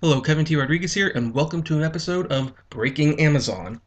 Hello, Kevin T. Rodriguez here, and welcome to an episode of Breaking Amazon.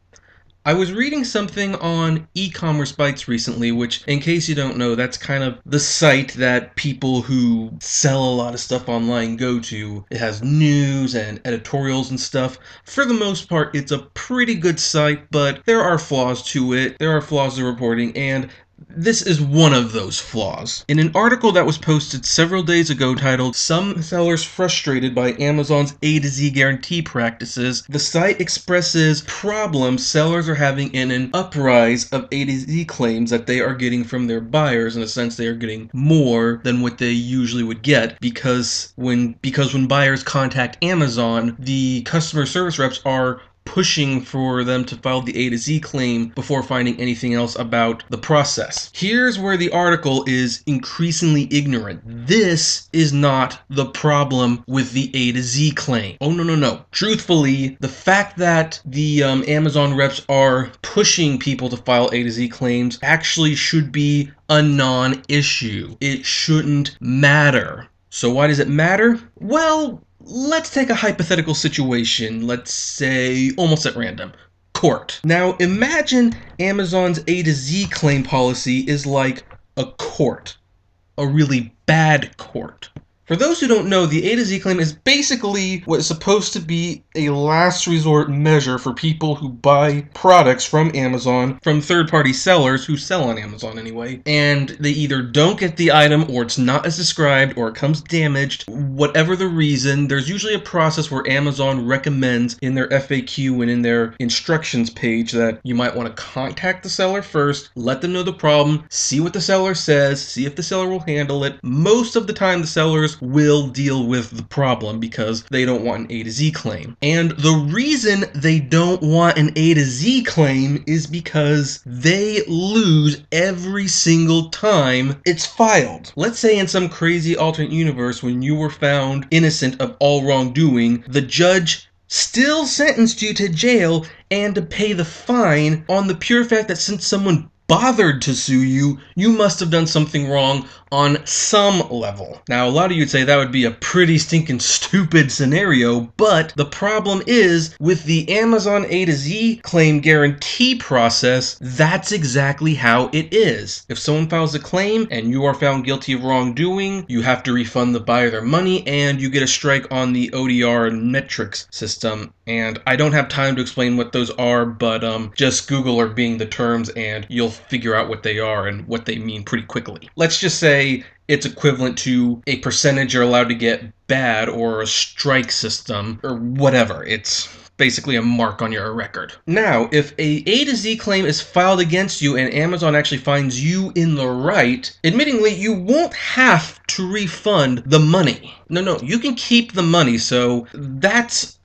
I was reading something on e-commerce bytes recently, which, in case you don't know, that's kind of the site that people who sell a lot of stuff online go to. It has news and editorials and stuff. For the most part, it's a pretty good site, but there are flaws to it. There are flaws to reporting, and this is one of those flaws. In an article that was posted several days ago titled "Some Sellers Frustrated by Amazon's A to Z Guarantee Practices," the site expresses problems sellers are having in an uprise of A to Z claims that they are getting from their buyers. In a sense, they are getting more than what they usually would get because when buyers contact Amazon, the customer service reps are pushing for them to file the A to Z claim before finding anything else about the process. Here's where the article is increasingly ignorant. This is not the problem with the A to Z claim. Oh, no. Truthfully, the fact that the Amazon reps are pushing people to file A to Z claims actually should be a non-issue. It shouldn't matter. So why does it matter? Well, let's take a hypothetical situation, let's say almost at random. Court. Now imagine Amazon's A to Z claim policy is like a court. A really bad court. For those who don't know, the A to Z claim is basically what is supposed to be a last resort measure for people who buy products from Amazon from third-party sellers who sell on Amazon anyway, and they either don't get the item or it's not as described or it comes damaged. Whatever the reason, there's usually a process where Amazon recommends in their FAQ and in their instructions page that you might want to contact the seller first, let them know the problem, see what the seller says, see if the seller will handle it. Most of the time the sellers will deal with the problem because they don't want an A to Z claim. And the reason they don't want an A to Z claim is because they lose every single time it's filed. Let's say in some crazy alternate universe when you were found innocent of all wrongdoing, the judge still sentenced you to jail and to pay the fine on the pure fact that since someone bothered to sue you, you must have done something wrong on some level. Now, a lot of you would say that would be a pretty stinking stupid scenario, but the problem is with the Amazon A to Z claim guarantee process, that's exactly how it is. If someone files a claim and you are found guilty of wrongdoing, you have to refund the buyer their money and you get a strike on the ODR and metrics system. And I don't have time to explain what those are, but just Google or Bing the terms and you'll figure out what they are and what they mean pretty quickly. Let's just say it's equivalent to a percentage you're allowed to get bad or a strike system or whatever. It's basically a mark on your record. Now, if a to Z claim is filed against you and Amazon actually finds you in the right, admittingly, you won't have to refund the money. No, you can keep the money, so that's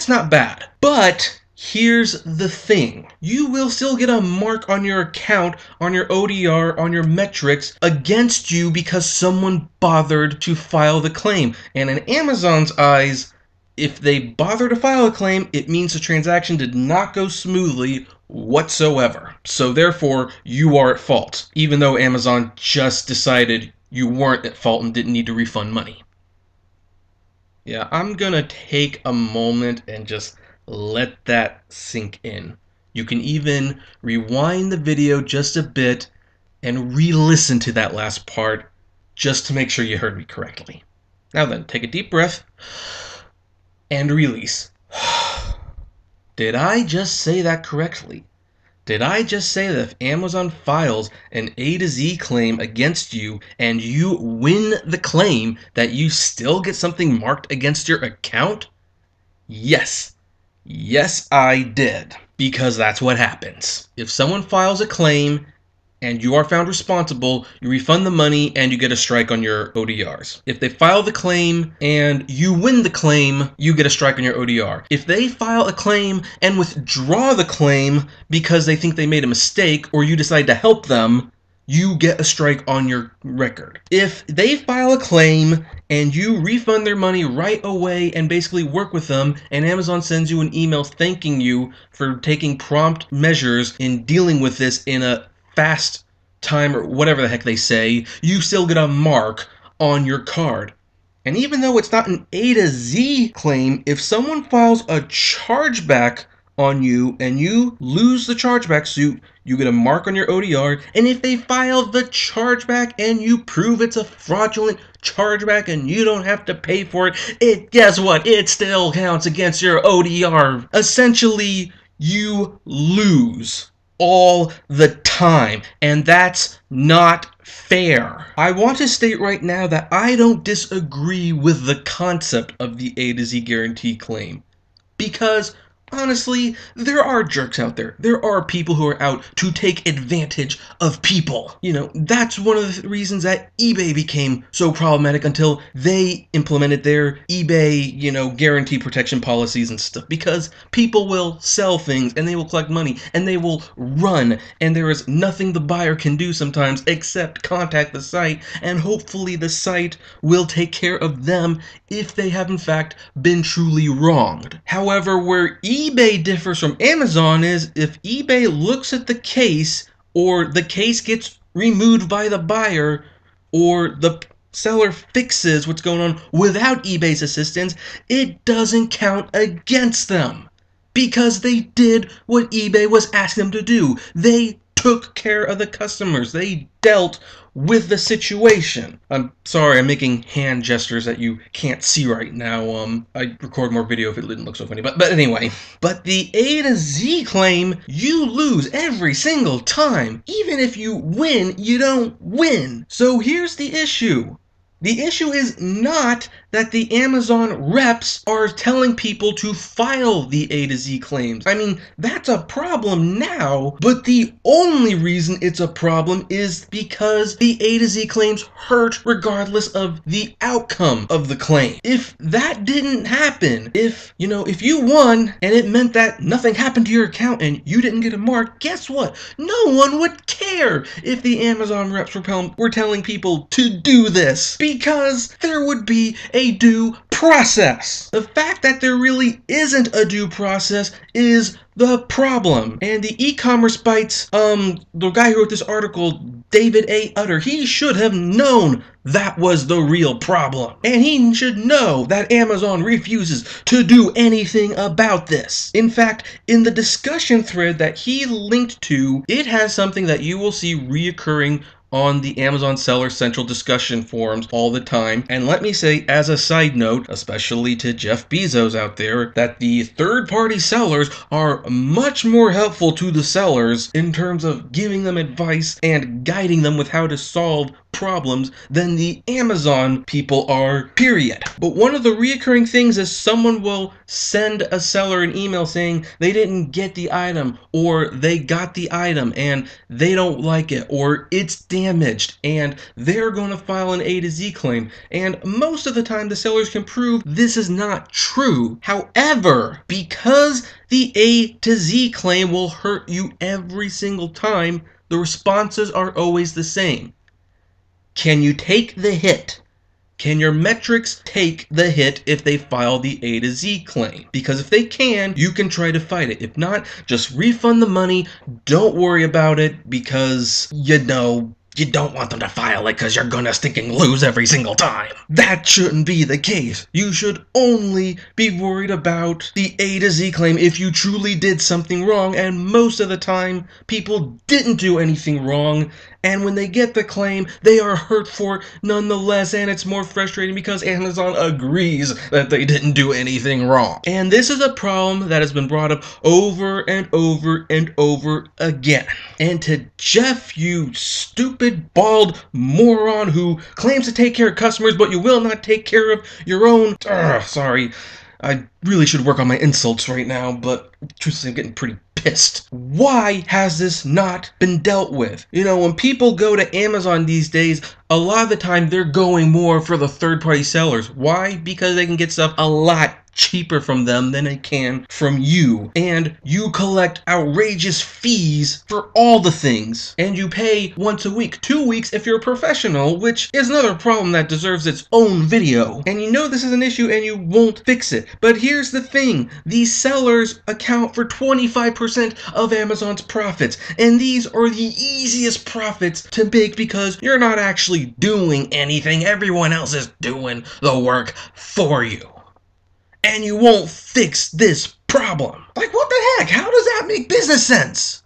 not bad. But here's the thing. You will still get a mark on your account, on your ODR, on your metrics against you because someone bothered to file the claim. And in Amazon's eyes, if they bother to file a claim, it means the transaction did not go smoothly whatsoever. So therefore, you are at fault, even though Amazon just decided you weren't at fault and didn't need to refund money. Yeah, I'm gonna take a moment and just let that sink in. You can even rewind the video just a bit and re-listen to that last part just to make sure you heard me correctly. Now then, take a deep breath and release. Did I just say that correctly? Did I just say that if Amazon files an A to Z claim against you and you win the claim, that you still get something marked against your account? Yes. Yes, I did. Because that's what happens. If someone files a claim and you are found responsible, you refund the money and you get a strike on your ODRs. If they file the claim and you win the claim, you get a strike on your ODR. If they file a claim and withdraw the claim because they think they made a mistake or you decide to help them, you get a strike on your record. If they file a claim and you refund their money right away and basically work with them, and Amazon sends you an email thanking you for taking prompt measures in dealing with this in a fast time or whatever the heck they say, you still get a mark on your card. And even though it's not an A to Z claim, if someone files a chargeback on you and you lose the chargeback suit, you get a mark on your ODR. And if they file the chargeback and you prove it's a fraudulent chargeback and you don't have to pay for it, guess what? It still counts against your ODR. Essentially, you lose all the time, and that's not fair. I want to state right now that I don't disagree with the concept of the A to Z guarantee claim, because honestly, there are jerks out there. There are people who are out to take advantage of people. You know, that's one of the reasons that eBay became so problematic until they implemented their eBay, guarantee protection policies and stuff. Because people will sell things and they will collect money and they will run, and there is nothing the buyer can do sometimes except contact the site, and hopefully the site will take care of them if they have in fact been truly wronged. However, where eBay differs from Amazon is if eBay looks at the case, or the case gets removed by the buyer, or the seller fixes what's going on without eBay's assistance, it doesn't count against them, because they did what eBay was asking them to do. They took care of the customers. They dealt with the situation. I'm sorry, I'm making hand gestures that you can't see right now. I'd record more video if it didn't look so funny. But anyway. But the A to Z claim, you lose every single time. Even if you win, you don't win. So here's the issue. The issue is not that the Amazon reps are telling people to file the A to Z claims. I mean, that's a problem now, but the only reason it's a problem is because the A to Z claims hurt regardless of the outcome of the claim. If that didn't happen, if you won and it meant that nothing happened to your account and you didn't get a mark, guess what? No one would care if the Amazon reps were telling people to do this, because there would be a due process. The fact that there really isn't a due process is the problem. And the e-commerce bites, the guy who wrote this article, David A. Utter, he should have known that was the real problem. And he should know that Amazon refuses to do anything about this. In fact, in the discussion thread that he linked to, it has something that you will see reoccurring on the Amazon Seller Central discussion forums all the time. And let me say, as a side note, especially to Jeff Bezos out there, that the third-party sellers are much more helpful to the sellers in terms of giving them advice and guiding them with how to solve problems than the Amazon people are, period. But one of the reoccurring things is someone will send a seller an email saying they didn't get the item, or they got the item and they don't like it, or it's damaged, and they're going to file an A to Z claim. And most of the time the sellers can prove this is not true. However, because the A to Z claim will hurt you every single time, the responses are always the same. Can you take the hit? Can your metrics take the hit if they file the A to Z claim? Because if they can, you can try to fight it. If not, just refund the money. Don't worry about it, because, you don't want them to file it because you're gonna stinking lose every single time. That shouldn't be the case. You should only be worried about the A to Z claim if you truly did something wrong, and most of the time, people didn't do anything wrong, and when they get the claim, they are hurt for it nonetheless, and it's more frustrating because Amazon agrees that they didn't do anything wrong. And this is a problem that has been brought up over and over and over again. And to Jeff, you stupid, bald moron who claims to take care of customers, but you will not take care of your own... sorry. I really should work on my insults right now, but truthfully I'm getting pretty pissed. Why has this not been dealt with? When people go to Amazon these days, a lot of the time they're going more for the third-party sellers. Why? Because they can get stuff a lot cheaper from them than it can from you. And you collect outrageous fees for all the things. And you pay once a week, 2 weeks if you're a professional, which is another problem that deserves its own video. And you know this is an issue and you won't fix it. But here's the thing. These sellers account for 25% of Amazon's profits. And these are the easiest profits to make because you're not actually doing anything. Everyone else is doing the work for you. And you won't fix this problem. Like, what the heck? How does that make business sense?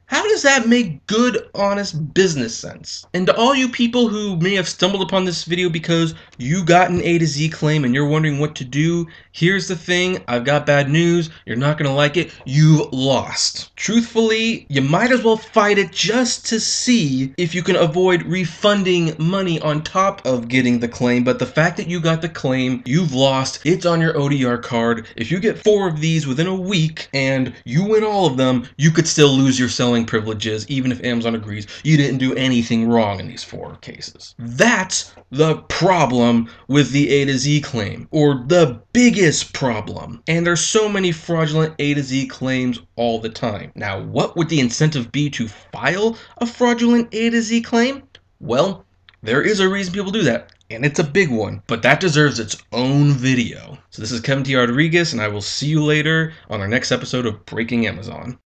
How does that make good, honest business sense? And to all you people who may have stumbled upon this video because you got an A to Z claim and you're wondering what to do, here's the thing. I've got bad news. You're not going to like it. You lost. Truthfully, you might as well fight it just to see if you can avoid refunding money on top of getting the claim. But the fact that you got the claim, you've lost. It's on your ODR card. If you get 4 of these within a week and you win all of them, you could still lose your selling privileges even if Amazon agrees you didn't do anything wrong in these 4 cases. That's the problem with the A to Z claim, or the biggest problem. And there's so many fraudulent A to Z claims all the time. Now, what would the incentive be to file a fraudulent A to Z claim? Well, there is a reason people do that. And it's a big one, but that deserves its own video. So this is Kevin T. Rodriguez, and I will see you later on our next episode of Breaking Amazon.